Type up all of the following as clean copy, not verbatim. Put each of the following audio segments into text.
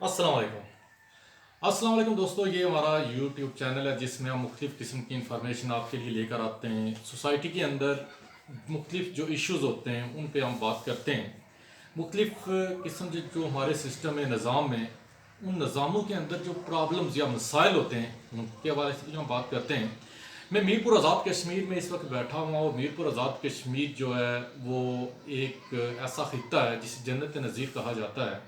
अस्सलाम वालेकुम दोस्तों, ये हमारा यूट्यूब चैनल है जिसमें हम मुख्तलिफ़ किस्म की इंफॉर्मेशन आपके लिए लेकर आते हैं। सोसाइटी के अंदर मुख्तलिफ़ जो इश्यूज़ होते हैं उन पे हम बात करते हैं। मुख्तलिफ़ किस्म के जो हमारे सिस्टम है, निज़ाम में, उन निज़ामों के अंदर जो प्रॉब्लम्स या मसाइल होते हैं उनके हवाले से भी हम बात करते हैं। मैं मीरपुर आज़ाद कश्मीर में इस वक्त बैठा हुआ हूँ। मीरपुर आज़ाद कश्मीर जो है वो एक ऐसा खित्ता है जिसे जन्नत नज़ीर कहा जाता है।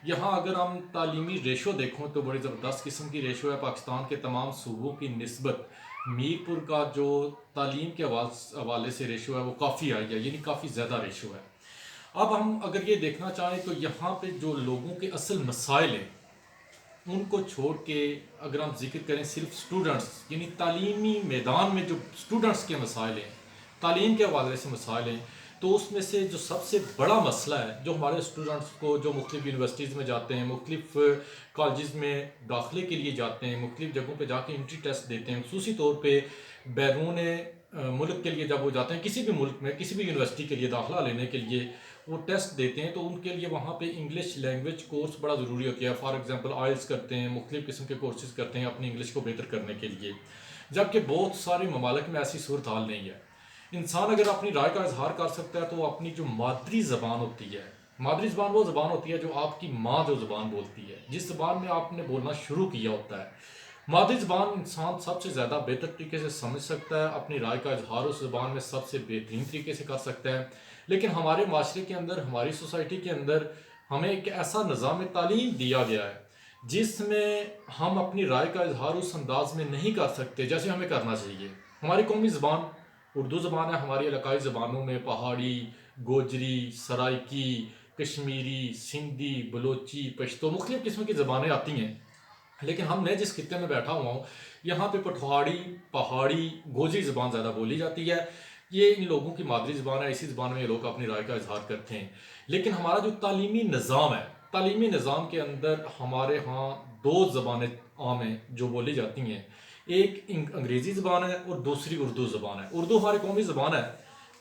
यहाँ अगर हम तालीमी रेशो देखों तो बड़ी ज़बरदस्त किस्म की रेशो है। पाकिस्तान के तमाम सूबों की निस्बत मीरपुर का जो तालीम के हवाले से रेशो है वो काफ़ी हाई है, यानी काफ़ी ज़्यादा रेशो है। अब हम अगर ये देखना चाहें तो यहाँ पे जो लोगों के असल मसाइल हैं उनको छोड़ के अगर हम जिक्र करें सिर्फ स्टूडेंट्स, यानी तालीमी मैदान में जो स्टूडेंट्स के मसाइल हैं, तालीम के हवाले से मसाइल हैं, तो उसमें से जो सबसे बड़ा मसला है जो हमारे स्टूडेंट्स को जो मुख्तलिफ यूनिवर्सिटीज़ में जाते हैं, मुख्तलिफ कॉलेज़ में दाखिले के लिए जाते हैं, मुख्तलिफ जगहों पे जाके एंट्री टेस्ट देते हैं, खुसूसी तौर पे बैरून मुल्क के लिए जब वो जाते हैं, किसी भी मुल्क में किसी भी यूनिवर्सिटी के लिए दाखिला लेने के लिए वो टेस्ट देते हैं, तो उनके लिए वहाँ पे इंग्लिश लैंग्वेज कोर्स बड़ा ज़रूरी होती है। फॉर एग्जांपल आइल्स करते हैं, मुख्तलिफ़ किस्म के कोर्सेज़ करते हैं अपनी इंग्लिश को बेहतर करने के लिए, जबकि बहुत सारे ममालिक में ऐसी सूरत हाल नहीं है। इंसान अगर अपनी राय का इजहार कर सकता है तो अपनी जो मादरी ज़बान होती है, मादरी ज़बान वो ज़बान होती है जो आपकी माँ जो ज़बान बोलती है, जिस ज़बान में आपने बोलना शुरू किया होता है, मादरी ज़बान इंसान सबसे ज़्यादा बेहतर तरीके से समझ सकता है, अपनी राय का इजहार उस ज़बान में सबसे बेहतरीन तरीके से कर सकता है। लेकिन हमारे माशरे के अंदर, हमारी सोसाइटी के अंदर हमें एक ऐसा निज़ाम तालीम दिया गया है जिसमें हम अपनी राय का इजहार उस अंदाज में नहीं कर सकते जैसे हमें करना चाहिए। हमारी कौमी ज़बान उर्दू ज़बान है। हमारी इलाकाई ज़बानों में पहाड़ी, गोजरी, सराइकी, कश्मीरी, सिंधी, बलोची, पश्तो, मुख्तलिफ़ किस्म की ज़बानें आती हैं। लेकिन हम मैं जिस खित्ते में बैठा हुआ हूँ यहाँ पे पठवाड़ी, पहाड़ी, गोजरी ज़बान ज़्यादा बोली जाती है। ये इन लोगों की मादरी ज़बान है, इसी ज़बान में ये लोग अपनी राय का इजहार करते हैं। लेकिन हमारा जो तालीमी निज़ाम है, तालीमी निज़ाम के अंदर हमारे यहाँ दो ज़बानें आम हैं जो बोली जाती हैं। एक अंग्रेज़ी ज़बान है और दूसरी उर्दू ज़बान है। उर्दू हमारी कौमी ज़बान है,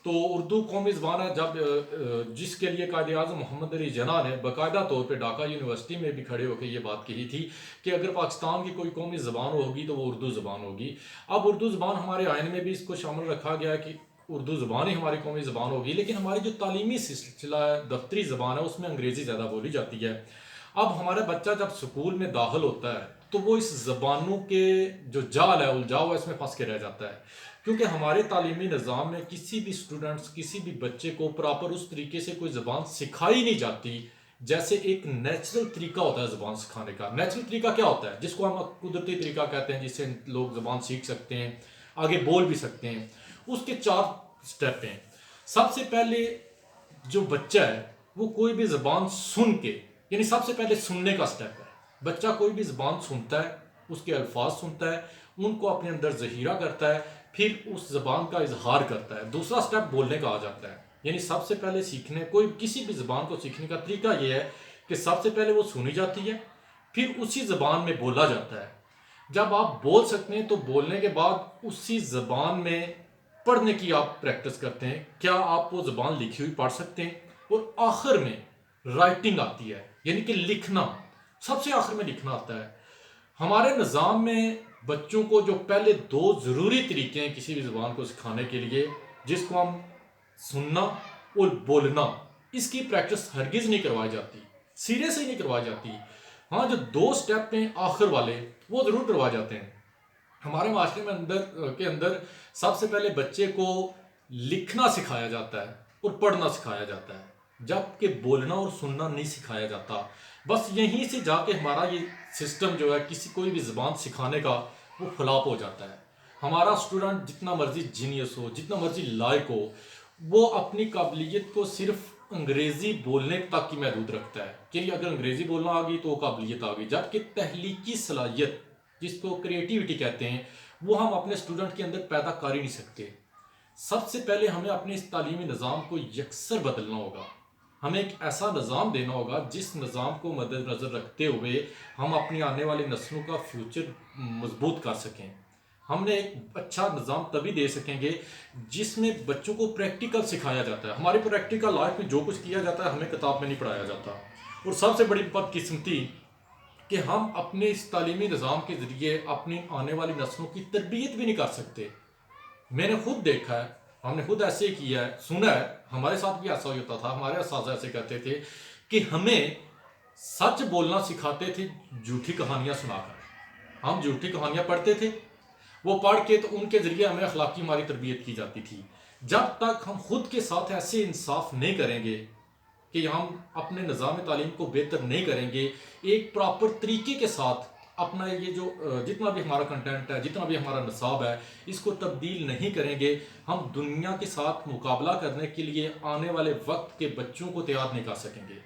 तो उर्दू कौमी ज़बान है। जब जिसके लिए कायद-ए-आज़म मोहम्मद अली जिन्ना ने बाकायदा तौर पे ढाका यूनिवर्सिटी में भी खड़े होकर ये बात कही थी कि अगर पाकिस्तान की कोई कौमी ज़बान होगी तो वो उर्दू ज़बान होगी। अब उर्दू ज़बान हमारे आइन में भी इसको शामिल रखा गया है कि उर्दू ज़बान ही हमारी कौमी ज़बान होगी। लेकिन हमारी जो तालीमी सिलसिला है, दफ्तरी ज़बान है, उसमें अंग्रेज़ी ज़्यादा बोली जाती है। अब हमारा बच्चा जब स्कूल में दाखिल होता है तो वो इस ज़बानों के जो जाल है, उलझाव है, इसमें फंस के रह जाता है, क्योंकि हमारे तालीमी निज़ाम में किसी भी स्टूडेंट्स, किसी भी बच्चे को प्रॉपर उस तरीके से कोई ज़बान सिखाई नहीं जाती जैसे एक नेचुरल तरीका होता है ज़बान सिखाने का। नेचुरल तरीका क्या होता है? जिसको हम कुदरती तरीका कहते हैं, जिससे लोग ज़बान सीख सकते हैं, आगे बोल भी सकते हैं। उसके 4 स्टेप हैं। सबसे पहले जो बच्चा है वो कोई भी ज़बान सुन के, यानी सबसे पहले सुनने का स्टेप है। बच्चा कोई भी ज़बान सुनता है, उसके अल्फाज सुनता है, उनको अपने अंदर ज़हीरा करता है, फिर उस ज़बान का इजहार करता है। दूसरा स्टेप बोलने का आ जाता है। यानी सबसे पहले सीखने, कोई किसी भी ज़बान को सीखने का तरीका ये है कि सबसे पहले वो सुनी जाती है, फिर उसी ज़बान में बोला जाता है। जब आप बोल सकते हैं तो बोलने के बाद उसी ज़बान में पढ़ने की आप प्रैक्टिस करते हैं। क्या आप वो ज़बान लिखी हुई पढ़ सकते हैं? और आखिर में राइटिंग आती है, यानी कि लिखना, सबसे आखिर में लिखना आता है। हमारे निज़ाम में बच्चों को जो पहले 2 ज़रूरी तरीके हैं किसी भी ज़बान को सिखाने के लिए, जिसको हम सुनना और बोलना, इसकी प्रैक्टिस हरगिज़ नहीं करवाई जाती, सिरे से ही नहीं करवाई जाती। हाँ, जो 2 स्टेप हैं आखिर वाले वो ज़रूर करवाए जाते हैं। हमारे माशरे में अंदर सबसे पहले बच्चे को लिखना सिखाया जाता है और पढ़ना सिखाया जाता है, जबकि बोलना और सुनना नहीं सिखाया जाता। बस यहीं से जाके हमारा ये सिस्टम जो है किसी कोई भी ज़बान सिखाने का वो फ्लॉप हो जाता है। हमारा स्टूडेंट जितना मर्जी जीनियस हो, जितना मर्जी लायक हो, वो अपनी काबिलियत को सिर्फ अंग्रेज़ी बोलने तक ही महदूद रखता है कि अगर अंग्रेज़ी बोलना आ गई तो काबिलियत आ गई, जबकि तहलीकी सलाहियत, जिसको क्रिएटिविटी कहते हैं, वो हम अपने स्टूडेंट के अंदर पैदा कर ही नहीं सकते। सबसे पहले हमें अपने इस तालीमी निज़ाम को यकसर बदलना होगा। हमें एक ऐसा निज़ाम देना होगा जिस निज़ाम को मद्देनज़र रखते हुए हम अपनी आने वाली नस्लों का फ्यूचर मजबूत कर सकें। हमने एक अच्छा निज़ाम तभी दे सकेंगे जिसमें बच्चों को प्रैक्टिकल सिखाया जाता है। हमारी प्रैक्टिकल लाइफ में जो कुछ किया जाता है हमें किताब में नहीं पढ़ाया जाता। और सबसे बड़ी बदकिस्मती کہ ہم اپنے اس تعلیمی نظام کے ذریعے اپنی آنے والی نسلوں کی تربیت بھی نہیں کر سکتے۔ میں نے خود دیکھا ہے، ہم نے خود ایسے کیا ہے، سنا ہے، ہمارے ساتھ بھی ایسا ہوتا تھا، ہمارے اساتذہ ایسے کہتے تھے کہ ہمیں سچ بولنا سکھاتے تھے جھوٹی کہانیاں سنا کر۔ ہم جھوٹی کہانیاں پڑھتے تھے، وہ پڑھ کے تو ان کے ذریعے ہمیں اخلاقی ہماری تربیت کی جاتی تھی۔ جب تک ہم خود کے ساتھ ایسے انصاف نہیں کریں گے کہ ہم اپنے نظام تعلیم کو بہتر نہیں کریں گے، ایک پراپر طریقے کے ساتھ اپنا یہ جو جتنا بھی ہمارا کنٹینٹ ہے، جتنا بھی ہمارا نصاب ہے، اس کو تبدیل نہیں کریں گے، ہم دنیا کے ساتھ مقابلہ کرنے کے لیے آنے والے وقت کے بچوں کو تیار نہیں کر سکیں گے۔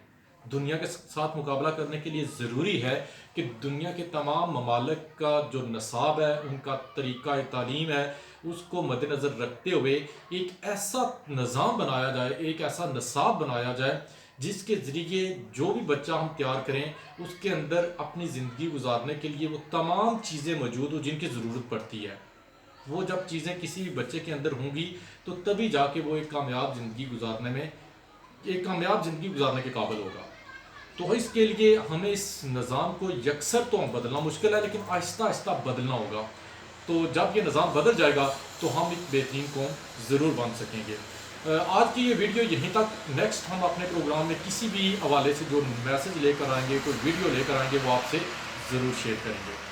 دنیا کے ساتھ مقابلہ کرنے کے لیے ضروری ہے کہ دنیا کے تمام ممالک کا جو نصاب ہے، ان کا طریقہ تعلیم ہے، اس کو مد نظر رکھتے ہوئے ایک ایسا نظام بنایا جائے، ایک ایسا نصاب بنایا جائے جس کے ذریعے جو بھی بچہ ہم تیار کریں اس کے اندر اپنی زندگی گزارنے کے لیے وہ تمام چیزیں موجود ہوں جن کی ضرورت پڑتی ہے۔ وہ جب چیزیں کسی بھی بچے کے اندر ہوں گی تو تبھی جا کے وہ ایک کامیاب زندگی گزارنے کے قابل ہوگا۔ تو اس کے لیے ہمیں اس نظام کو یکسر تو بدلنا مشکل ہے، لیکن آہستہ آہستہ بدلنا ہوگا۔ تو جب یہ نظام بدل جائے گا تو ہم ایک بہترین قوم ضرور بن سکیں گے۔ آج کی یہ ویڈیو یہیں تک۔ نیکسٹ ہم اپنے پروگرام میں کسی بھی حوالے سے جو میسج لے کر آئیں گے، کوئی ویڈیو لے کر آئیں گے، وہ آپ سے ضرور شیئر کریں گے۔